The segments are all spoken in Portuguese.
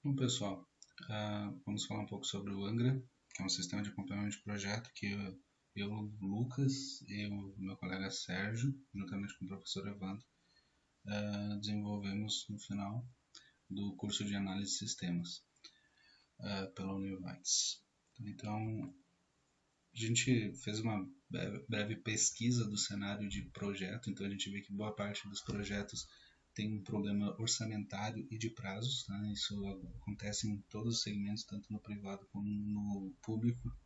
Bom, pessoal, vamos falar um pouco sobre o Angra, que é um sistema de acompanhamento de projeto que eu, Lucas e o meu colega Sérgio, juntamente com o professor Evandro, desenvolvemos no final do curso de análise de sistemas pela Univates. Então, a gente fez uma breve pesquisa do cenário de projeto, então a gente vê que boa parte dos projetos tem um problema orçamentário e de prazos, tá? Isso acontece em todos os segmentos, tanto no privado como no público.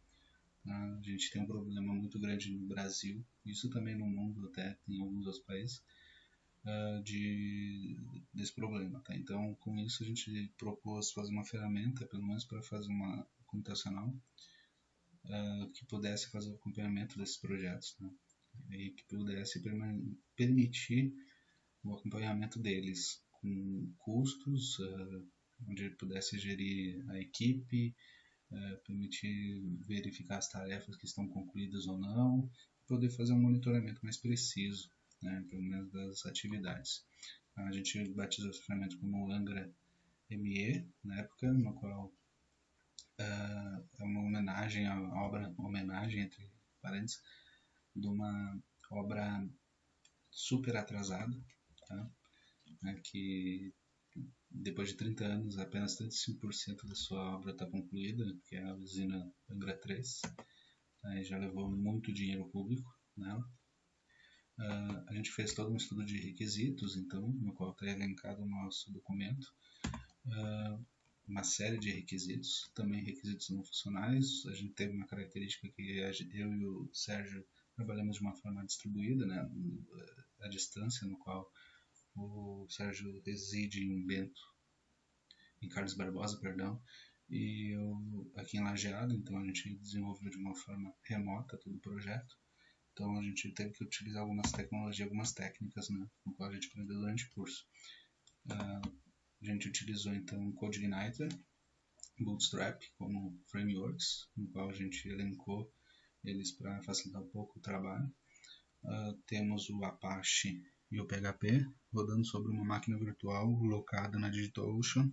Tá? A gente tem um problema muito grande no Brasil, isso também no mundo, até em alguns outros países, desse problema. Tá? Então, com isso, a gente propôs fazer uma ferramenta, pelo menos para fazer uma computacional, que pudesse fazer o acompanhamento desses projetos, né? E que pudesse permitir o acompanhamento deles com custos, onde pudesse gerir a equipe, permitir verificar as tarefas que estão concluídas ou não, poder fazer um monitoramento mais preciso, né, pelo menos das atividades. A gente batizou essa ferramenta como Angra ME, na época, no qual é uma homenagem à obra, homenagem entre parênteses, de uma obra super atrasada, tá? Que depois de 30 anos apenas 35% da sua obra está concluída, que é a usina Angra 3, tá? Já levou muito dinheiro público nela. A gente fez todo um estudo de requisitos, então, no qual está elencado o nosso documento, uma série de requisitos, também requisitos não funcionais. A gente teve uma característica que eu e o Sérgio trabalhamos de uma forma distribuída, né, à distância, no qual o Sérgio reside em Carlos Barbosa, perdão, e eu aqui em Lajeado, então a gente desenvolveu de uma forma remota todo o projeto. Então a gente teve que utilizar algumas tecnologias, algumas técnicas, né, no qual a gente aprendeu durante o curso. A gente utilizou então o CodeIgniter, Bootstrap como frameworks, no qual a gente elencou eles para facilitar um pouco o trabalho. Temos o Apache e o PHP rodando sobre uma máquina virtual locada na DigitalOcean,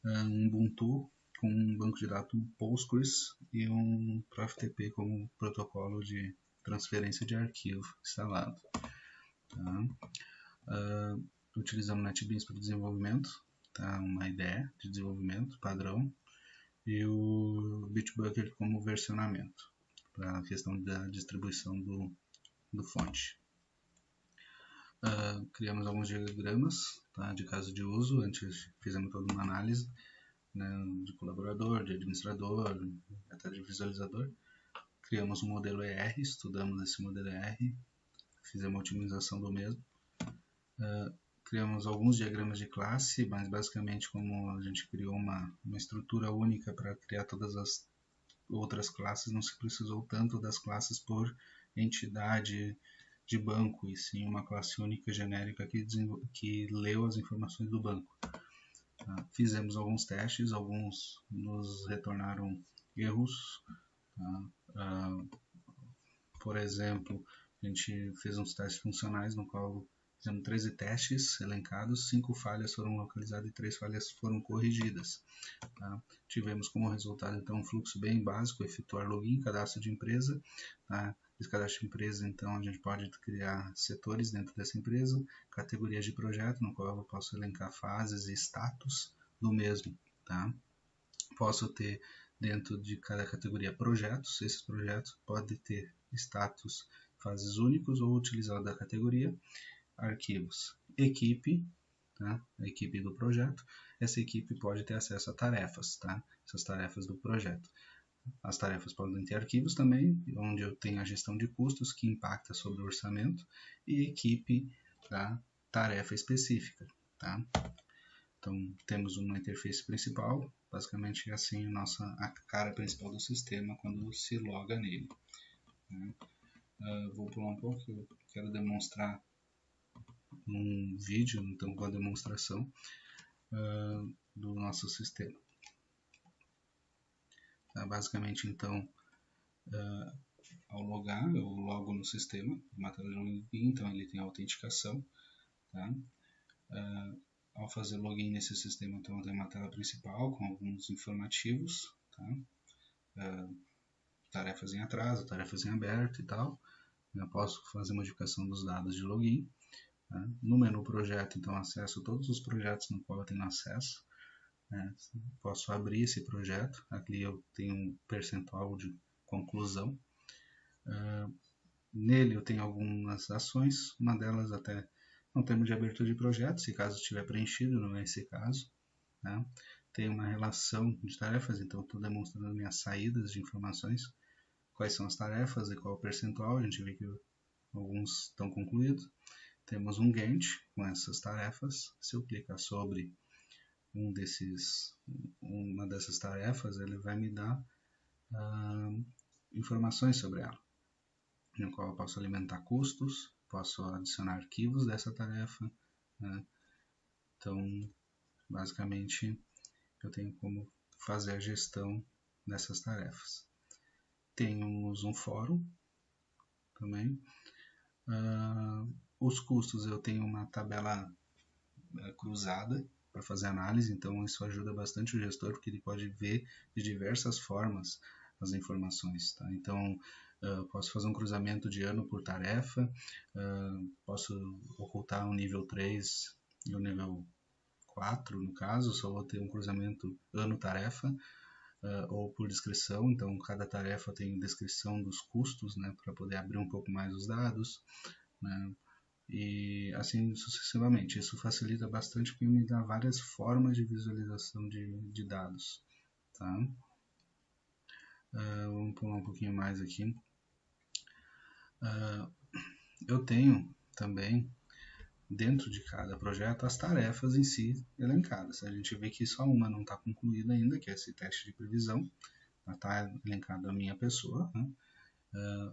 um Ubuntu com um banco de dados Postgres e um ProfTP como protocolo de transferência de arquivo instalado. Tá? Utilizamos NetBeans para desenvolvimento, tá? Uma ideia de desenvolvimento padrão, e o Bitbucket como versionamento, para a questão da distribuição do fonte. Criamos alguns diagramas, tá, de caso de uso, antes fizemos toda uma análise, né, de colaborador, de administrador, até de visualizador. Criamos um modelo ER, estudamos esse modelo ER, fizemos a otimização do mesmo. Criamos alguns diagramas de classe, mas basicamente como a gente criou uma estrutura única para criar todas as outras classes, não se precisou tanto das classes por entidade de banco, e sim uma classe única genérica que leu as informações do banco. Fizemos alguns testes, alguns nos retornaram erros. Por exemplo, a gente fez uns testes funcionais no qual fizemos 13 testes elencados, 5 falhas foram localizadas e 3 falhas foram corrigidas. Tá? Tivemos como resultado então um fluxo bem básico, efetuar login, cadastro de empresa. Tá? Esse cadastro de empresa, então a gente pode criar setores dentro dessa empresa, categorias de projeto, no qual eu posso elencar fases e status do mesmo. Tá? Posso ter dentro de cada categoria projetos, esses projetos podem ter status, fases únicos ou utilizado da categoria, arquivos, equipe, tá? A equipe do projeto. Essa equipe pode ter acesso a tarefas, tá? Essas tarefas do projeto. As tarefas podem ter arquivos também, onde eu tenho a gestão de custos que impacta sobre o orçamento, e equipe da tarefa específica, tá? Então temos uma interface principal, basicamente assim a cara principal do sistema quando se loga nele. Né? Vou pular um pouco, eu quero demonstrar um vídeo, então com a demonstração do nosso sistema. Basicamente, então, ao logar, eu logo no sistema, uma tela de login, então ele tem a autenticação. Tá? ao fazer login nesse sistema, então eu tenho uma tela principal com alguns informativos, tá? Tarefas em atraso, tarefas em aberto e tal. Eu posso fazer modificação dos dados de login. Tá? No menu projeto, então, acesso todos os projetos no qual eu tenho acesso. Posso abrir esse projeto. Aqui eu tenho um percentual de conclusão. Nele eu tenho algumas ações, uma delas até no termo de abertura de projeto, se caso estiver preenchido, não é esse caso. Tá? Tem uma relação de tarefas, então estou demonstrando minhas saídas de informações, quais são as tarefas e qual o percentual. A gente vê que alguns estão concluídos. Temos um Gantt com essas tarefas. Se eu clicar sobre uma dessas tarefas, ele vai me dar informações sobre ela, no qual eu posso alimentar custos, posso adicionar arquivos dessa tarefa, né? Então, basicamente, eu tenho como fazer a gestão dessas tarefas. Temos um fórum também. Os custos, eu tenho uma tabela cruzada para fazer análise, então isso ajuda bastante o gestor, porque ele pode ver de diversas formas as informações. Tá? Então, posso fazer um cruzamento de ano por tarefa, posso ocultar o nível 3 e o nível 4, no caso, só vou ter um cruzamento ano-tarefa, ou por descrição, então cada tarefa tem descrição dos custos, né, para poder abrir um pouco mais os dados, né, e assim sucessivamente. Isso facilita bastante porque me dá várias formas de visualização de dados. Tá? Vamos pular um pouquinho mais aqui. Eu tenho também, dentro de cada projeto, as tarefas em si elencadas. A gente vê que só uma não está concluída ainda, que é esse teste de previsão. Está elencada a minha pessoa. Né?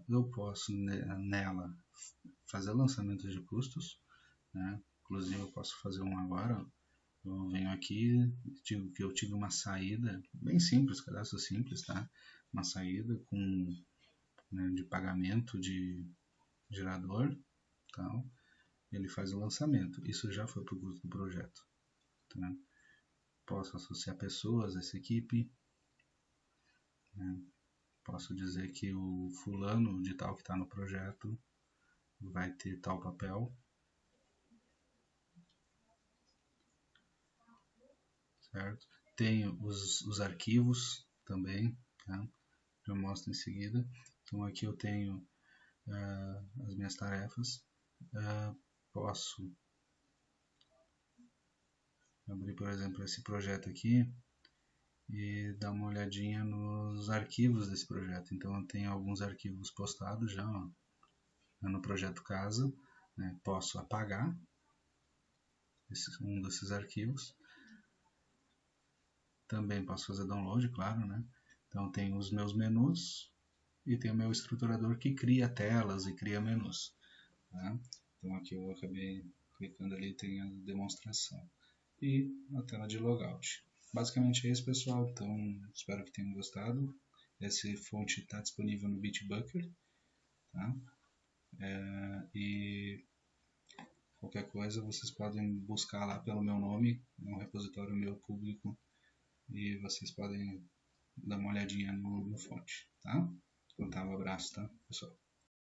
Eu posso nela fazer lançamento de custos. Né? Inclusive eu posso fazer um agora. Eu venho aqui, digo que eu tive uma saída bem simples, cadastro simples, tá? Uma saída com, né, de pagamento de gerador, tal. Ele faz o lançamento. Isso já foi para o custo do projeto. Tá? Posso associar pessoas a essa equipe. Né? Posso dizer que o fulano de tal que está no projeto vai ter tal papel. Certo? Tenho os arquivos também, tá? Eu mostro em seguida. Então aqui eu tenho as minhas tarefas. Posso abrir, por exemplo, esse projeto aqui e dar uma olhadinha nos arquivos desse projeto. Então eu tenho alguns arquivos postados já, ó, no projeto casa. Né? Posso apagar um desses arquivos. Também posso fazer download, claro, né? Então tem os meus menus e tem o meu estruturador que cria telas e cria menus. Tá? Então aqui eu acabei clicando ali, tem a demonstração. E a tela de logout. Basicamente é isso, pessoal. Então espero que tenham gostado. Essa fonte está disponível no Bitbucket. Tá? E qualquer coisa vocês podem buscar lá pelo meu nome, é um repositório meu público, e vocês podem dar uma olhadinha no fonte, tá? Então tá, um abraço, tá, pessoal?